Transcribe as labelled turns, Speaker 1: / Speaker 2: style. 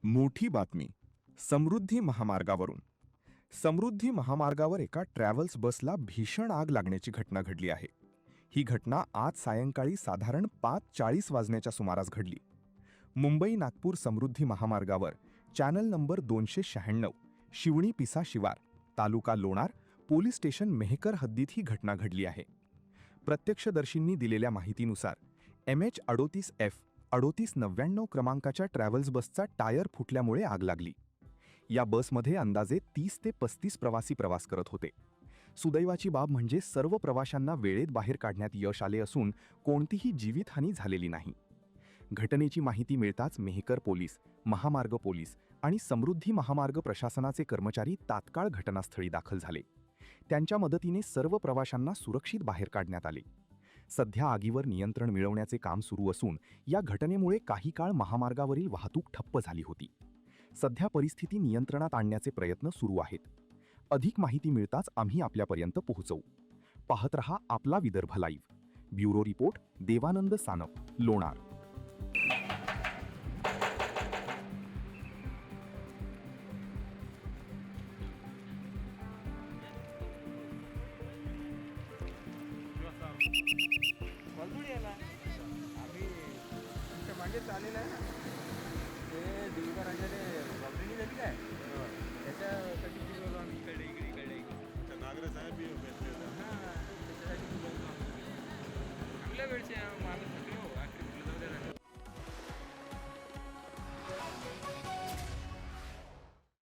Speaker 1: मोठी बातमी समृद्धी महामार्गावरून. समृद्धी महामार्गावर एका ट्रॅव्हल्स बसला भीषण आग लागण्याची घटना घडली आहे. ही घटना आज सायंकाळी साधारण 5:40 वाजण्याच्या सुमारास घडली. मुंबई नागपूर समृद्धी महामार्गावर चॅनल नंबर 296 शिवणी पिसा शिवार तालुका लोणार पोलीस स्टेशन मेहकर हद्दीत ही घटना घडली आहे. प्रत्यक्षदर्शींनी दिलेल्या माहितीनुसार MH38F3899 क्रमांकाच्या ट्रॅव्हल्स बसचा टायर फुटल्यामुळे आग लागली. या बसमध्ये अंदाजे 30 ते 35 प्रवासी प्रवास करत होते. सुदैवाची बाब म्हणजे सर्व प्रवाशांना वेळेत बाहेर काढण्यात यश आले असून कोणतीही जीवितहानी झालेली नाही. घटनेची माहिती मिळताच मेहकर पोलीस, महामार्ग पोलीस आणि समृद्धी महामार्ग प्रशासनाचे कर्मचारी तात्काळ घटनास्थळी दाखल झाले. त्यांच्या मदतीने सर्व प्रवाशांना सुरक्षित बाहेर काढण्यात आले. सध्या आगीवर नियंत्रण मिळवण्याचे काम सुरू असून या घटनेमुळे काही काळ महामार्गावरील वाहतूक ठप्प झाली होती. सध्या परिस्थिती नियंत्रणात आणण्याचे प्रयत्न सुरू आहेत. अधिक माहिती मिळताच आम्ही आपल्यापर्यंत पोहोचवू. पाहत रहा आपला Vidarbha live. Bureau report Devanand Sanap, Lonar.
Speaker 2: बलबुडी याला आम्ही तुमच्या मागे चालेल आहे ना ते दिवसभराच्या ते बबरीनी झाली काय त्याच्यासाठी बोलवलो आम्ही इकडे नागरे साहेब हां त्याच्यासाठी बोलवलो आपल्या वेळचे